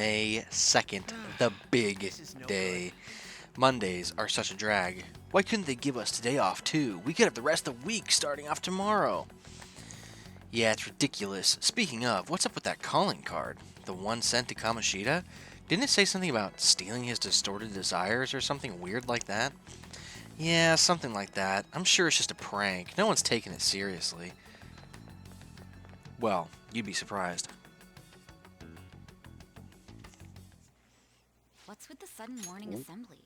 May 2nd, the big day. Mondays are such a drag. Why couldn't they give us today off too? We could have the rest of the week starting off tomorrow. Yeah, it's ridiculous. Speaking of, what's up with that calling card? The one sent to Kamoshida? Didn't it say something about stealing his distorted desires or something weird like that? Yeah, something like that. I'm sure it's just a prank. No one's taking it seriously. Well, you'd be surprised. What's with the sudden morning assembly?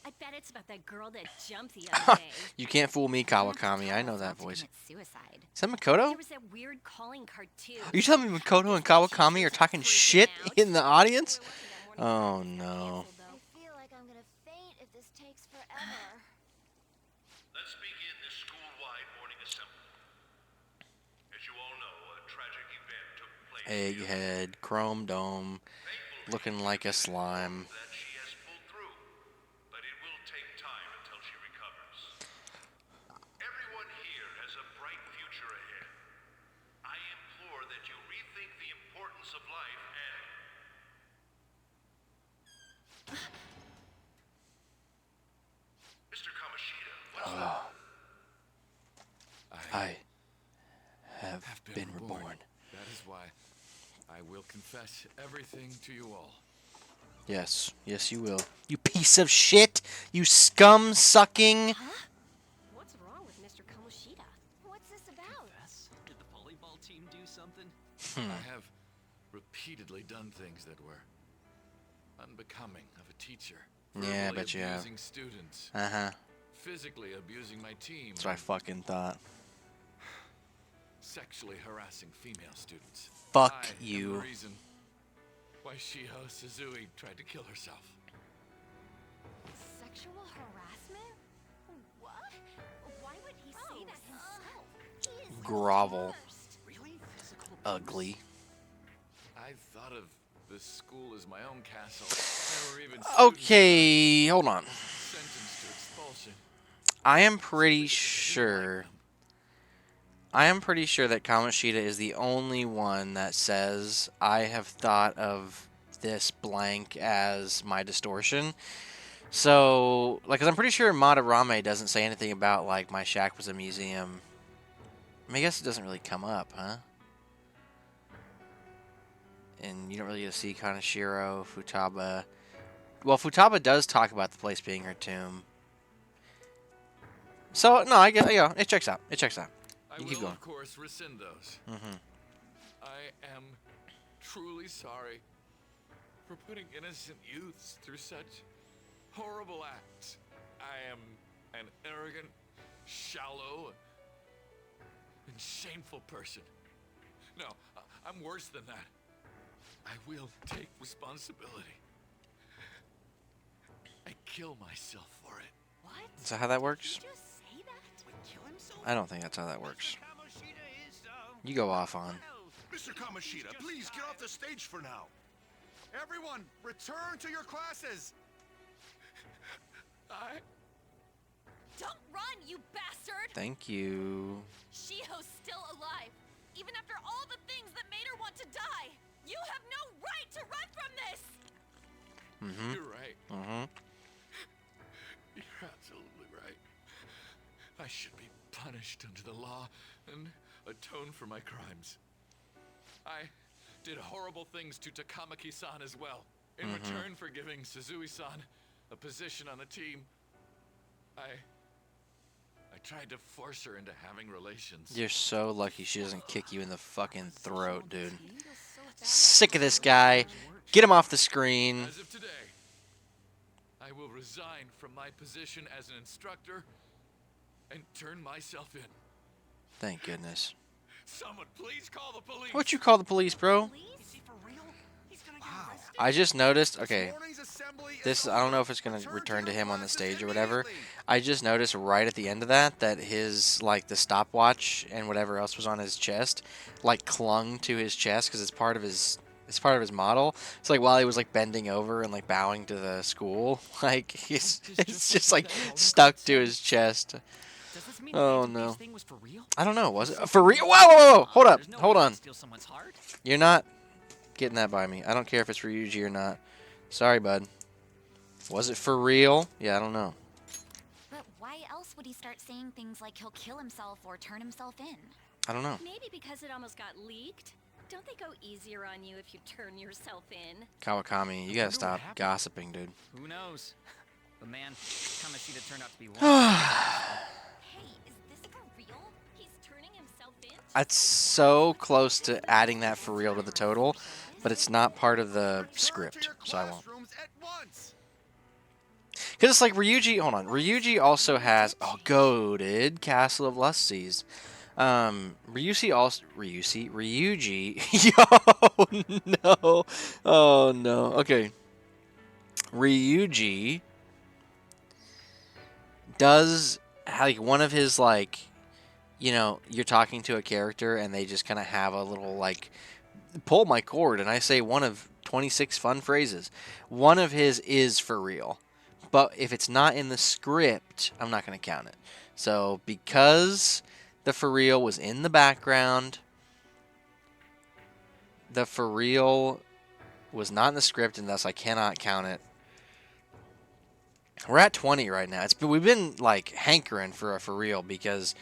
I bet it's about that girl that jumped the other day. You can't fool me, Kawakami. I know that voice. Is that Makoto? There was that weird calling card too. Are you telling me Makoto and Kawakami are talking shit in the audience? Oh no. I feel like I'm gonna faint if this takes forever. Let's begin this school-wide morning assembly. As you all know, a tragic event took place. Egghead, Chrome Dome, looking like a slime. That she has pulled through, but it will take time until she recovers. Everyone here has a bright future ahead. I implore that you rethink the importance of life and... Mr. Kamoshida, what's Oh, I I have been reborn. That is why I will confess everything to you all. Yes, yes you will. You piece of shit! You scum-sucking... What's wrong with Mr. Kamoshida? What's this about? Did the volleyball team do something? I have repeatedly done things that were unbecoming of a teacher. Yeah, I Verbally bet you have. abusing students, Uh-huh. physically abusing my team, That's what I fucking thought. sexually harassing female students. Fuck I am you. the reason why Shiho Suzui tried to kill herself. Sexual harassment? What? Why would he say that himself? He is Grovel. Really? Physical Ugly. I thought of this school as my own castle. There were even students Okay, hold on. sentenced to expulsion. I am pretty sure that Kamoshida is the only one that says I have thought of this blank as my distortion. So, like, 'cause I'm pretty sure Madarame doesn't say anything about, like, my shack was a museum. I mean, I guess it doesn't really come up, huh? And you don't really get to see Kaneshiro, Futaba. Well, Futaba does talk about the place being her tomb. So, no, I guess, yeah, it checks out. It checks out. I You will, keep going. of course, rescind those. Mm-hmm. I am truly sorry for putting innocent youths through such horrible acts. I am an arrogant, shallow, and shameful person. No, I'm worse than that. I will take responsibility. I kill myself for it. What? Is that how that works? Did you just say that? Would kill himself? I don't think that's how that works. Kamoshida is, You go off on. Mr. Kamoshida, please get off the stage for now. Everyone, return to your classes. Don't run, you bastard! Thank you. Shiho's still alive, even after all the things that made her want to die. You have no right to run from this! Mm-hmm. You're right. Mm-hmm. You're absolutely right. I should be punished under the law and atone for my crimes. I did horrible things to Takamaki-san as well. In return for giving Suzui-san a position on the team, I tried to force her into having relations. You're so lucky she doesn't kick you in the fucking throat, dude. Sick of this guy. Get him off the screen. As of today, I will resign from my position as an instructor and turn myself in. Thank goodness. Someone please call the police. What'd you call the police, bro? Is he for real? He's gonna get arrested? I just noticed, okay, Morning's assembly is this, I don't know if it's going to return to him on the classes stage or whatever. immediately. I just noticed right at the end of that his, like, the stopwatch and whatever else was on his chest, like, clung to his chest because it's part of his model. It's like while he was, like, bending over and, like, bowing to the school, like, it's just, like, stuck to his chest. Does this mean Oh, the no. thing was for real? I don't know, was it? For real? Whoa, whoa, whoa! Hold up, There's no hold way on. to steal someone's heart. You're not... getting that by me. I don't care if it's Ryuji or not. Sorry, bud. Was it for real? Yeah, I don't know. But why else would he start saying things like he'll kill himself or turn himself in? I don't know. Maybe because it almost got leaked. Don't they go easier on you if you turn yourself in? Kawakami, you gotta wonder stop what happened. gossiping, dude. Who knows? But man, Kamoshida turned out to be one. Hey, is this for real? He's turning himself in? It's so close to adding that for real to the total, but it's not part of the script, so I won't. At once. Because it's like Ryuji, hold on. Ryuji also has, goated Castle of Lust Seas. Ryuji, yo, no. Oh, no. Okay. Ryuji does, like, one of his, like, you know, you're talking to a character and they just kind of have a little, like, pull my cord, and I say one of 26 fun phrases. One of his is for real. But if it's not in the script, I'm not going to count it. So because the for real was in the background, the for real was not in the script, and thus I cannot count it. We're at 20 right now. We've been like hankering for a for real because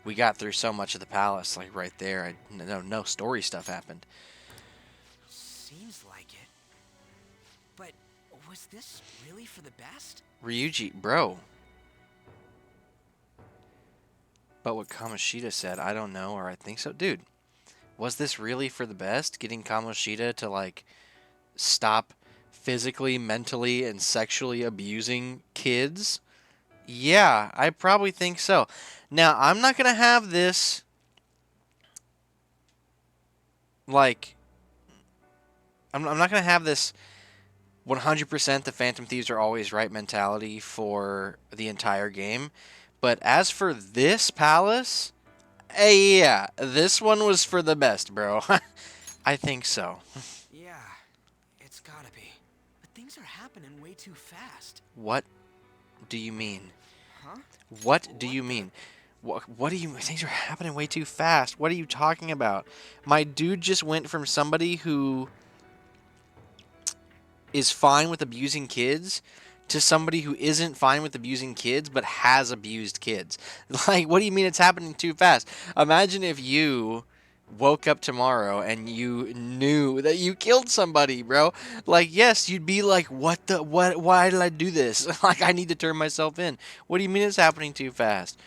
we got through so much of the palace, like right there. No story stuff happened. Seems like it. But was this really for the best? Ryuji, bro. But what Kamoshida said, I don't know, or I think so. Dude, was this really for the best? Getting Kamoshida to, like, stop physically, mentally, and sexually abusing kids? Yeah, I probably think so. Now, I'm not going to have this, like, I'm not going to have this 100% the Phantom Thieves are always right mentality for the entire game. But as for this palace, yeah, this one was for the best, bro. I think so. Yeah, it's gotta be. But things are happening way too fast. What do you mean? Huh? What do you mean? What do you mean? Things are happening way too fast. What are you talking about? My dude just went from somebody who is fine with abusing kids to somebody who isn't fine with abusing kids but has abused kids. Like, what do you mean it's happening too fast? Imagine if you woke up tomorrow and you knew that you killed somebody, bro. Like, yes, you'd be like, what, why did I do this? Like, I need to turn myself in. What do you mean it's happening too fast?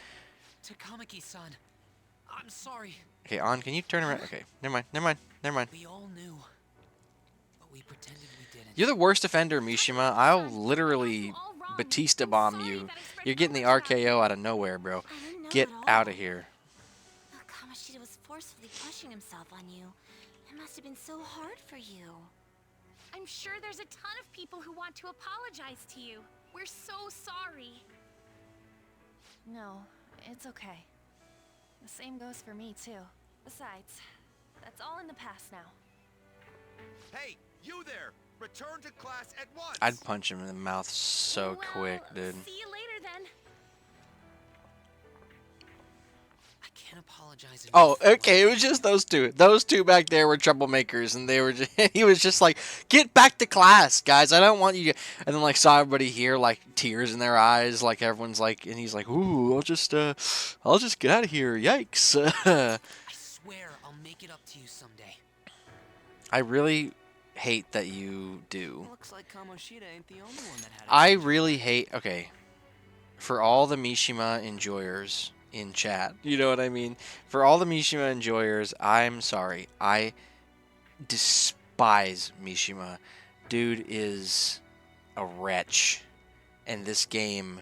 Takamaki-san, I'm sorry. Okay, On, can you turn around? Okay, never mind. We all knew, but we pretended we didn't. You're the worst offender, Mishima. I'll literally Batista bomb you. You're getting the RKO out of nowhere, bro. I didn't know Get at all. out of here. Kamoshida was forcefully pushing himself on you. It must have been so hard for you. I'm sure there's a ton of people who want to apologize to you. We're so sorry. No, it's okay. The same goes for me, too. Besides, that's all in the past now. Hey, you there! Return to class at once. I'd punch him in the mouth so quick, dude. See you later then. I can't apologize enough Oh, for okay. It what- was just those two. Those two back there were troublemakers, and they were. He was just like, "Get back to class, guys. I don't want you." And then like saw everybody here, like tears in their eyes, like everyone's like, and he's like, "Ooh, I'll just get out of here. Yikes!" I swear I'll make it up to you someday. I really hate that you do. Looks like Kamoshida ain't the only one that had it. I really hate. Okay, for all the Mishima enjoyers in chat, you know what I mean. For all the Mishima enjoyers, I'm sorry. I despise Mishima. Dude is a wretch, and this game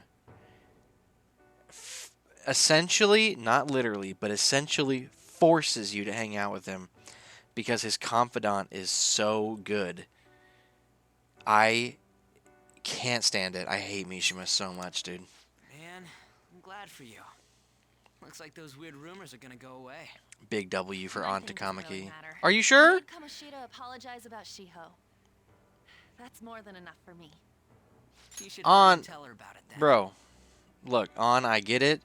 essentially, not literally, but essentially forces you to hang out with him because his confidant is so good. I can't stand it. I hate Mishima so much, dude. Man, I'm glad for you. Looks like those weird rumors are gonna go away. Big W for My Aunt thing doesn't really Takamaki. matter. Are you I sure? made Kamoshida apologize about Shiho. That's more than enough for me. You should On- tell her about it then. Bro, look, I get it.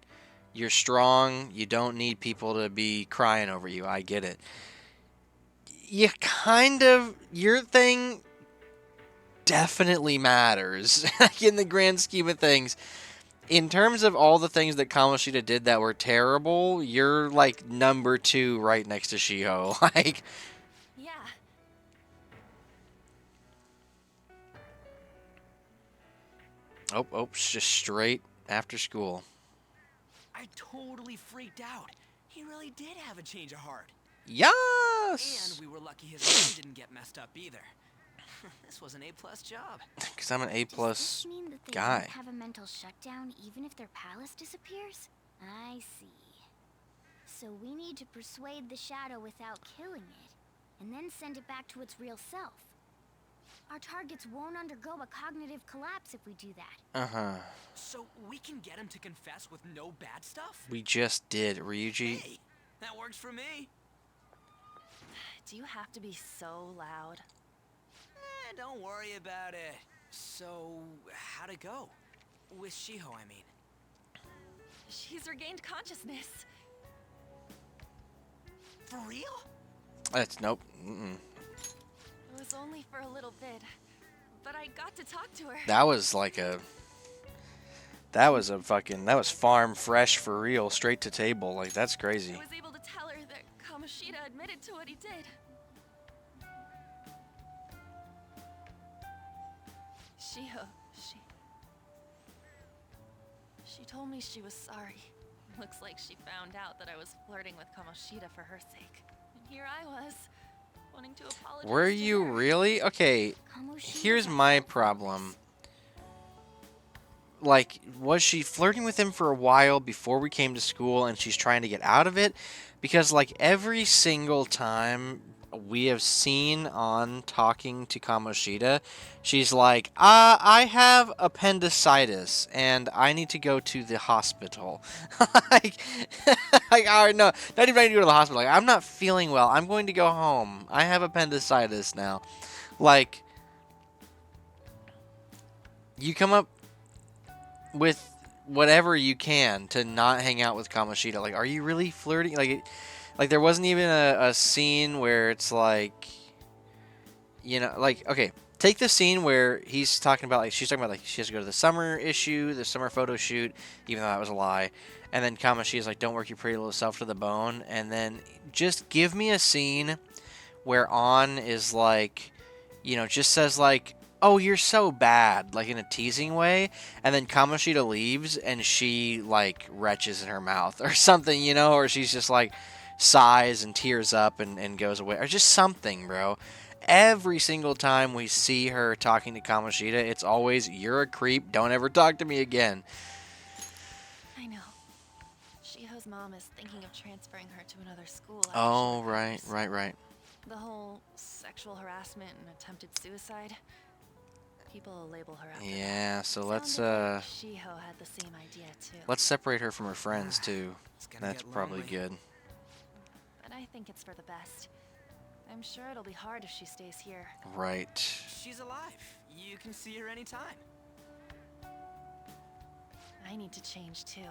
You're strong. You don't need people to be crying over you. I get it. you kind of, your thing definitely matters in the grand scheme of things. In terms of all the things that Kamoshida did that were terrible, you're like number 2 right next to Shiho. Like, Yeah. just straight after school. I totally freaked out. He really did have a change of heart. Yes! And we were lucky his arm didn't get messed up either. This was an A+ job. Because I'm an A+ Does this mean that they guy. won't have a mental shutdown even if their palace disappears? I see. So we need to persuade the shadow without killing it, and then send it back to its real self. Our targets won't undergo a cognitive collapse if we do that. Uh-huh. So we can get him to confess with no bad stuff? We just did, Ryuji. Hey, that works for me. Do you have to be so loud? Don't worry about it. So, how'd it go? With Shiho, I mean. She's regained consciousness. For real? That's nope. Mm-mm. It was only for a little bit, but I got to talk to her. That was farm fresh for real, straight to table. Like, that's crazy. I was able to tell her that Kamoshida admitted to what he did. Shiho, she told me she was sorry. Looks like she found out that I was flirting with Kamoshida for her sake. And here I was, wanting to apologize. Were to you her. really? Okay, Kamoshida here's got my help from problem. this. Like, was she flirting with him for a while before we came to school and she's trying to get out of it? Because, like, every single time we have seen on talking to Kamoshida, she's like, I have appendicitis and I need to go to the hospital. like, like, no, not even I need to go to the hospital. Like, I'm not feeling well. I'm going to go home. I have appendicitis now. Like, you come up with whatever you can to not hang out with Kamoshida. Like, are you really flirting? Like there wasn't even a scene where it's like, you know, like, okay, take the scene where he's talking about, like, she's talking about, like, she has to go to the summer issue, the summer photo shoot, even though that was a lie. And then Kamoshida's like, don't work your pretty little self to the bone. And then just give me a scene where An is like, you know, just says like, oh, you're so bad, like in a teasing way, and then Kamoshida leaves and she like retches in her mouth or something, you know, or she's just like sighs and tears up and goes away, or just something, bro. Every single time we see her talking to Kamoshida, it's always, you're a creep, don't ever talk to me again. I know. Shiho's mom is thinking of transferring her to another school. after she Oh, recovers. right. The whole sexual harassment and attempted suicide. People will label her after that. Yeah, so let's Sounded like Shiho had the same idea too. let's separate her from her friends too. It's gonna That's get probably lonely. good. But I think it's for the best. I'm sure it'll be hard if she stays here. Right. She's alive. You can see her anytime. I need to change too.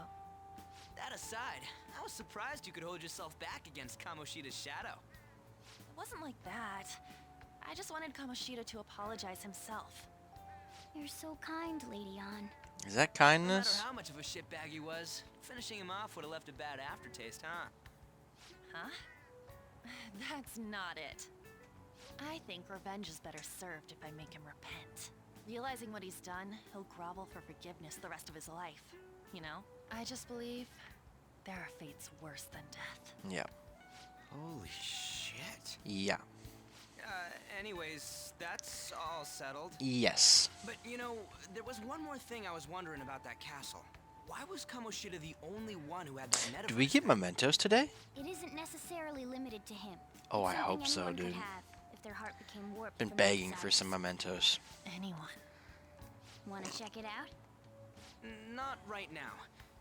That aside, I was surprised you could hold yourself back against Kamoshida's shadow. It wasn't like that. I just wanted Kamoshida to apologize himself. You're so kind, Lady An. Is that No matter kindness? how much of a shitbag he was, finishing him off would have left a bad aftertaste, huh? Huh? That's not it. I think revenge is better served if I make him repent. Realizing what he's done, he'll grovel for forgiveness the rest of his life. You know? I just believe there are fates worse than death. Yeah. Holy shit. Yeah. Anyways, that's all settled. Yes. But, you know, there was one more thing I was wondering about that castle. Why was Kamoshida the only one who had that metaverse? Did we get mementos today? It isn't necessarily limited to him. Oh, It's I hope something so, anyone could dude. have if their heart became warped Been from begging inside. for some mementos. Anyone. Wanna check it out? Not right now.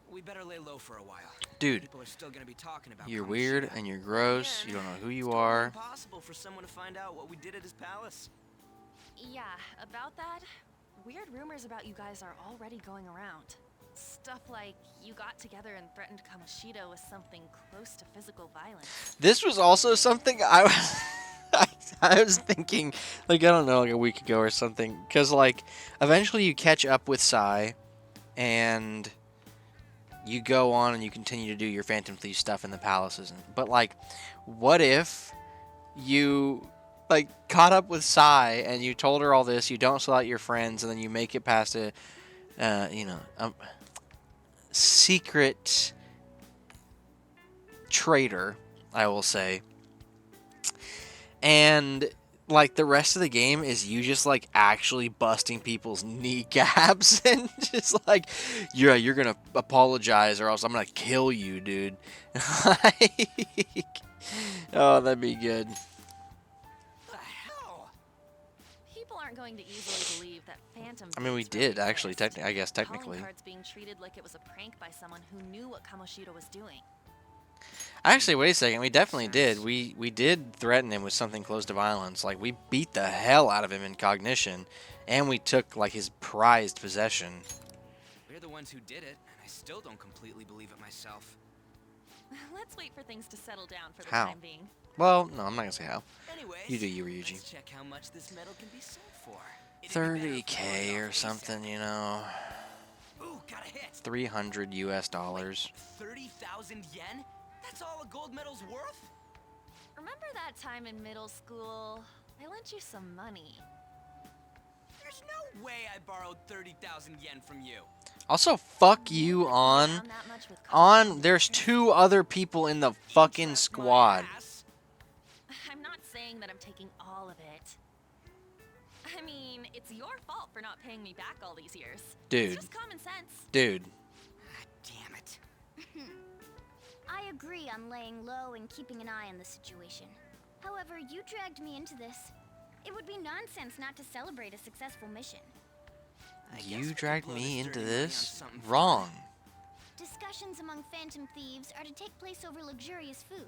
We better lay low for a while. Dude, People are still gonna be talking about you're Kamoshida. weird and you're gross. And You don't know who it's you totally are. impossible for someone to find out what we did at his palace. Yeah, about that, weird rumors about you guys are already going around. Stuff like you got together and threatened Kamoshida with something close to physical violence. This was also something I I was thinking, like, I don't know, like a week ago or something, because, like, eventually you catch up with Sai, and you go on and you continue to do your Phantom Thief stuff in the palaces. But, like, what if you, like, caught up with Sai, and you told her all this, you don't sell out your friends, and then you make it past a, secret traitor, I will say. And like the rest of the game is you just like actually busting people's kneecaps and just like, yeah, you're gonna apologize or else I'm gonna kill you, dude. Like, oh, that'd be good. The hell? People aren't going to easily believe that Phantom. I mean, we Thieves really did actually. exist. I guess Calling technically. cards being treated like it was a prank by someone who knew what Kamoshida was doing. Actually, wait a second. We definitely did. We did threaten him with something close to violence. Like, we beat the hell out of him in cognition, and we took, like, his prized possession. We're the ones who did it, and I still don't completely believe it myself. Let's wait for things to settle down for the How? time being. Well, no, I'm not going to say how. Anyways, You do you, Ryuji. let's check how much this metal can be sold for. It'd be better if we 30K went or off something, you know. ASAP. Ooh, got a hit. 300 US dollars. 30,000 yen? That's all a gold medal's worth? Remember that time in middle school? I lent you some money. There's no way I borrowed 30,000 yen from you. Also, fuck you on. Down that much with On, there's 2 other people in the fucking Trust my squad. ass. I'm not saying that I'm taking all of it. I mean, it's your fault for not paying me back all these years. Dude. It's just common sense. Dude. Ah, damn it. I agree on laying low and keeping an eye on the situation. However, you dragged me into this. It would be nonsense not to celebrate a successful mission. I guess we You can dragged blow me this into dirty money on this? something fun. Wrong. Discussions among Phantom Thieves are to take place over luxurious food.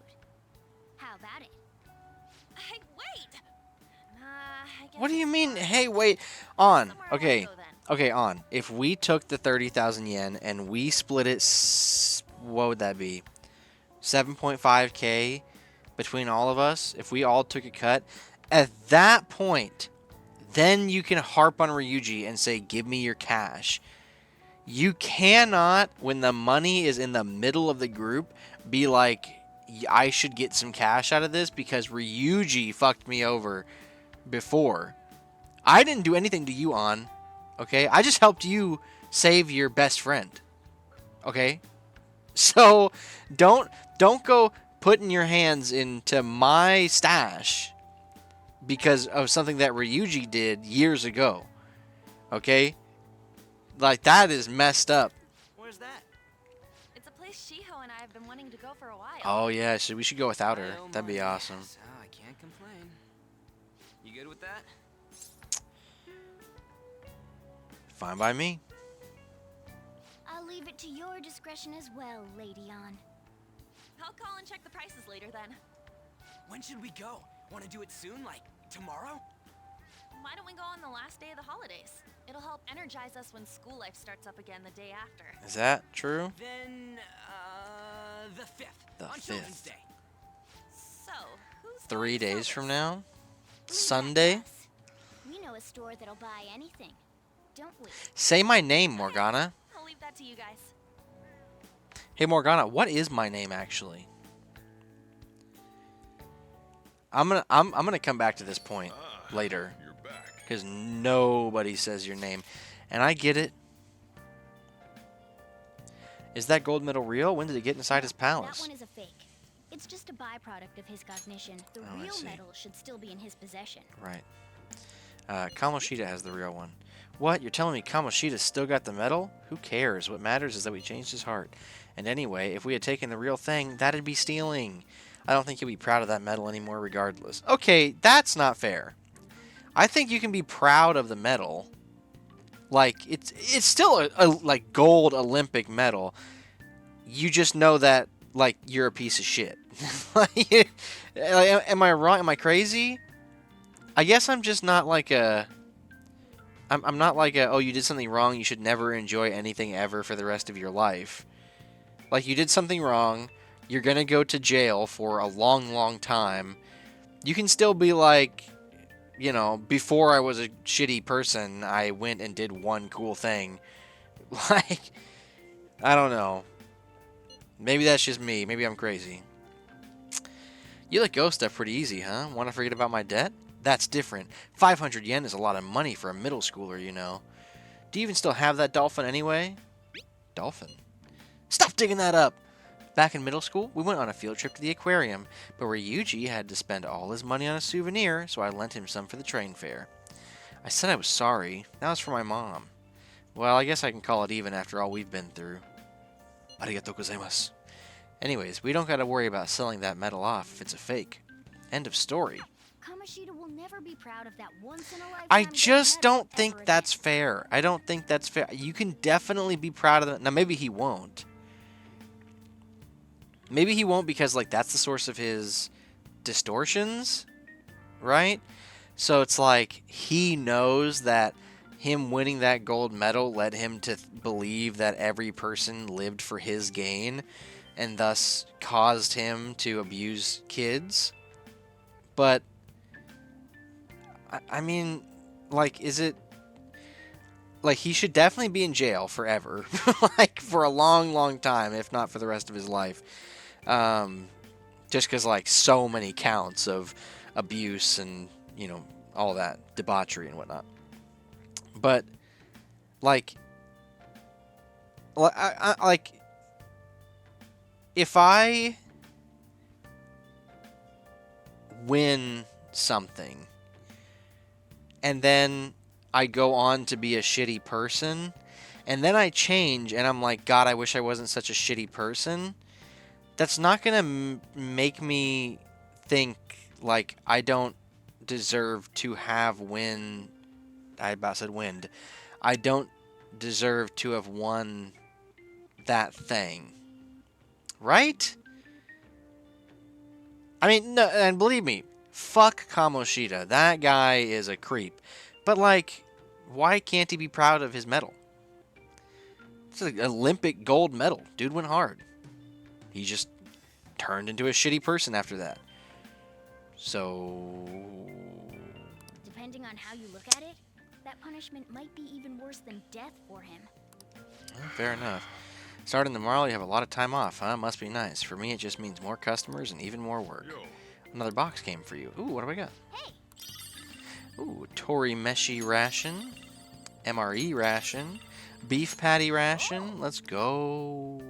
How about it? Hey, wait! I guess What do you it's mean? fine. Hey, wait. On. Somewhere I wanna Okay. go then. Okay, on. If we took the 30,000 yen and we split it, what would that be? 7.5K between all of us? If we all took a cut, at that point, then you can harp on Ryuji and say, give me your cash. You cannot, when the money is in the middle of the group, be like, I should get some cash out of this because Ryuji fucked me over before. I didn't do anything to you, On. Okay? I just helped you save your best friend. Okay? So, don't go putting your hands into my stash because of something that Ryuji did years ago. Okay? Like, that is messed up. Where's that? It's a place Shiho and I have been wanting to go for a while. Oh, yeah, so we should go without her. Oh That'd be my, awesome. So I can't complain. You good with that? Fine by me. I'll leave it to your discretion as well, Lady On. I'll call and check the prices later then. When should we go? Want to do it soon? Like tomorrow? Why don't we go on the last day of the holidays? It'll help energize us when school life starts up again the day after. Is that true? Then, the 5th. The on Children's 5th. Day. So, who's 3 going to days sell from this? now? Leave that to Sunday? us. We know a store that'll buy anything, don't we? Say my name, Morgana. I'll leave that to you guys. Hey, Morgana, what is my name, actually? I'm gonna come back to this point later. You're back. Because nobody says your name. And I get it. Is that gold medal real? When did it get inside his That palace? one is a fake. It's just a byproduct of his cognition. The Oh, I real see. medal should still be in his possession. Right. Kamoshida has the real one. What? You're telling me Kamoshida's still got the medal? Who cares? What matters is that we changed his heart. And anyway, if we had taken the real thing, that'd be stealing. I don't think he'll be proud of that medal anymore regardless. Okay, that's not fair. I think you can be proud of the medal. Like, it's still a like gold Olympic medal. You just know that, like, you're a piece of shit. Like, am I wrong? Am I crazy? I guess I'm just not like a... I'm not like a, oh, you did something wrong, you should never enjoy anything ever for the rest of your life. Like, you did something wrong, you're gonna go to jail for a long, long time, You can still be like, you know, before I was a shitty person, I went and did one cool thing. Like, I don't know. Maybe that's just me. Maybe I'm crazy. You let go stuff pretty easy, huh? Want to forget about my debt? That's different. 500 yen is a lot of money for a middle schooler, you know. Do you even still have that dolphin anyway? Dolphin? Stop digging that up! Back in middle school, we went on a field trip to the aquarium, but where Ryuji had to spend all his money on a souvenir, so I lent him some for the train fare. I said I was sorry. That was for my mom. Well, I guess I can call it even after all we've been through. Arigatou gozaimasu. Anyways, we don't gotta worry about selling that medal off if it's a fake. End of story. Kamoshida will never be proud of that once-in-a-lifetime I gold just medal don't ever think again. that's fair. I don't think that's fair. You can definitely be proud of it. Now, maybe he won't. Maybe he won't because, like, that's the source of his distortions, right? So it's like he knows that him winning that gold medal led him to believe that every person lived for his gain and thus caused him to abuse kids. But, I mean, like, is it... Like, he should definitely be in jail forever. Like, for a long, long time, if not for the rest of his life. Just because, like, so many counts of abuse and, you know, all that debauchery and whatnot. But, like, like, if I win something and then I go on to be a shitty person and then I change and I'm like, God, I wish I wasn't such a shitty person, that's not going to make me think like I don't deserve to have I about said wind. I don't deserve to have won that thing. Right? I mean, no, and believe me, fuck Kamoshida. That guy is a creep. But, like, why can't he be proud of his medal? It's an Olympic gold medal. Dude went hard. He just turned into a shitty person after that. So... Depending on how you look at it, that punishment might be even worse than death for him. Well, fair enough. Starting tomorrow, you have a lot of time off, huh? Must be nice. For me, it just means more customers and even more work. Another box came for you. Ooh, what do we got? Hey! Ooh, Tori Meshi ration, MRE ration, beef patty ration. Let's go.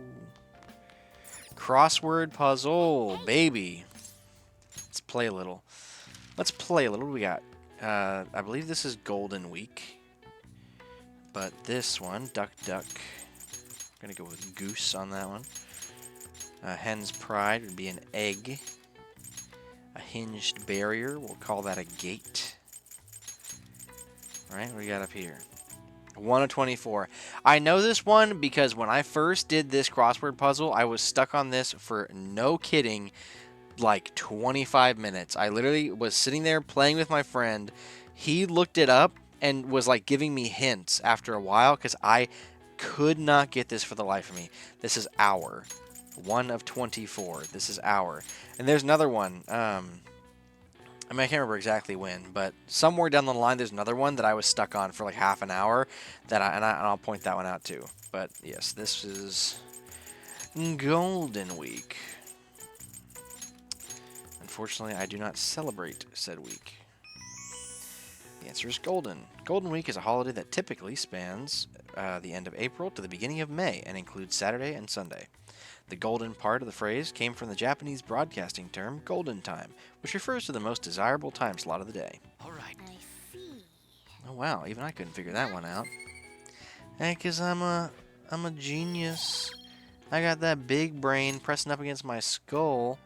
Crossword puzzle, baby. Let's play a little. Let's play a little. What do we got? I believe this is Golden Week. But this one, Duck Duck. I'm going to go with Goose on that one. Hen's Pride would be an egg. A hinged barrier, we'll call that a gate. Alright, what do we got up here? 1 of 24. I know this one because when I first did this crossword puzzle, I was stuck on this for, no kidding, like 25 minutes. I literally was sitting there playing with my friend. He looked it up and was like giving me hints after a while because I could not get this for the life of me. This is Hour. 1 of 24. This is Hour. And there's another one. I mean, I can't remember exactly when, but somewhere down the line, there's another one that I was stuck on for like half an hour. And I'll point that one out too. But yes, this is Golden Week. Unfortunately, I do not celebrate said week. The answer is Golden. Golden Week is a holiday that typically spans the end of April to the beginning of May and includes Saturday and Sunday. The golden part of the phrase came from the Japanese broadcasting term golden time, which refers to the most desirable time slot of the day. All right. I see. Oh wow, even I couldn't figure that one out. Hey, 'cause I'm a genius. I got that big brain pressing up against my skull.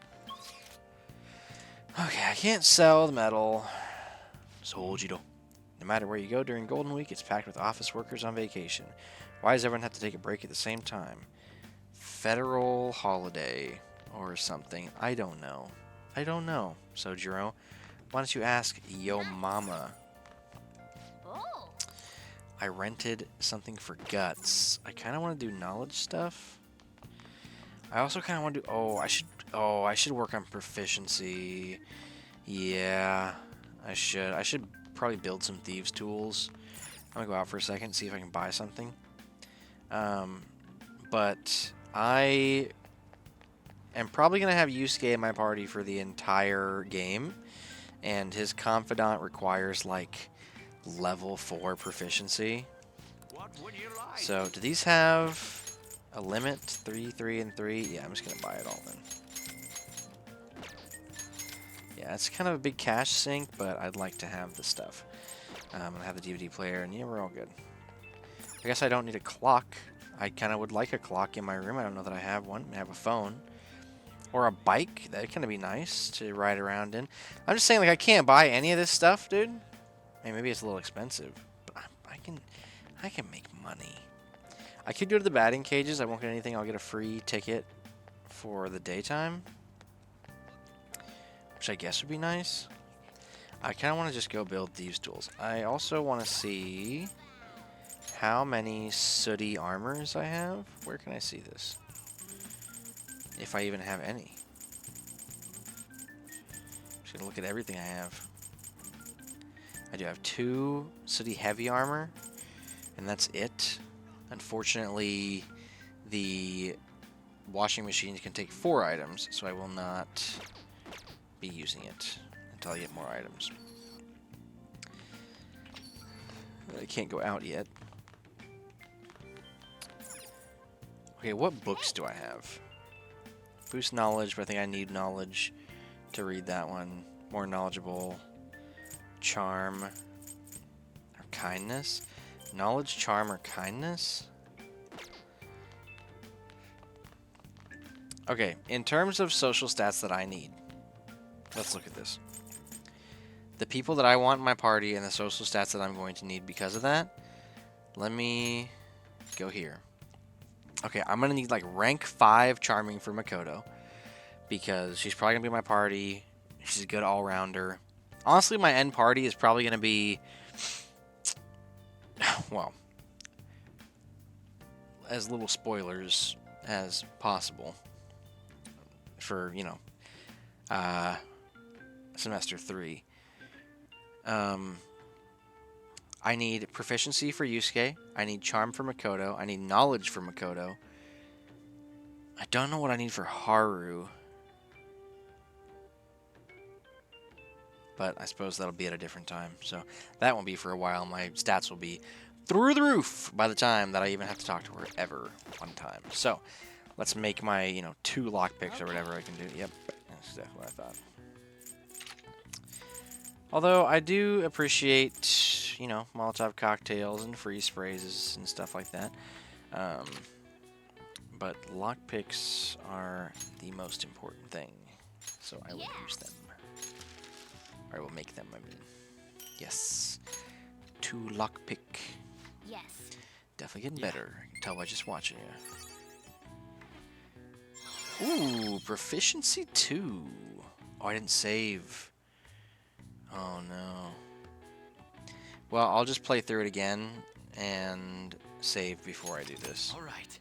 Okay, I can't sell the medal. Soujiro. No matter where you go during Golden Week, it's packed with office workers on vacation. Why does everyone have to take a break at the same time? Federal holiday or something. I don't know. Soujiro. Why don't you ask Yo Mama? Oh. I rented something for Guts. I kind of want to do knowledge stuff. I also kind of want to do... I should work on proficiency. Yeah, I should. I should probably build some thieves' tools. I'm gonna go out for a second and see if I can buy something. But I am probably gonna have Yusuke in my party for the entire game, and his confidant requires like level 4 proficiency. What would you like? So, do these have a limit? 3, 3, and 3? Yeah, I'm just gonna buy it all then. Yeah, it's kind of a big cash sink, but I'd like to have the stuff. I'm gonna have the DVD player, and yeah, we're all good. I guess I don't need a clock. I kind of would like a clock in my room. I don't know that I have one. I have a phone. Or a bike. That kind of be nice to ride around in. I'm just saying, like, I can't buy any of this stuff, dude. I mean, maybe it's a little expensive, but I can make money. I could go to the batting cages. I won't get anything. I'll get a free ticket for the daytime, which I guess would be nice. I kind of want to just go build thieves' tools. I also want to see how many sooty armors I have. Where can I see this? If I even have any. Just gonna look at everything I have. I do have 2 sooty heavy armor, and that's it. Unfortunately, the washing machine can take 4 items, so I will not be using it until I get more items. I can't go out yet. Okay, what books do I have? Boost knowledge, but I think I need knowledge to read that one. More knowledgeable. Charm. Or kindness? Knowledge, charm, or kindness? Okay, in terms of social stats that I need, let's look at this. The people that I want in my party and the social stats that I'm going to need because of that, let me go here. Okay, I'm going to need like rank 5 charming for Makoto because she's probably going to be in my party. She's a good all-rounder. Honestly, my end party is probably going to be, well, as little spoilers as possible for, you know, semester 3. I need proficiency for Yusuke. I need charm for Makoto. I need knowledge for Makoto. I don't know what I need for Haru. But I suppose that'll be at a different time. So that won't be for a while. My stats will be through the roof by the time that I even have to talk to her ever one time. So let's make my, 2 lockpicks or whatever I can do. Yep, that's exactly what I thought. Although I do appreciate, Molotov cocktails and freeze sprays and stuff like that. But lockpicks are the most important thing. So I will use them. Or I will make them, I mean. Yes. 2 lockpick. Yes. Definitely getting better. I can tell by just watching you. Ooh, proficiency 2. Oh, I didn't save. Oh no. Well, I'll just play through it again and save before I do this. All right.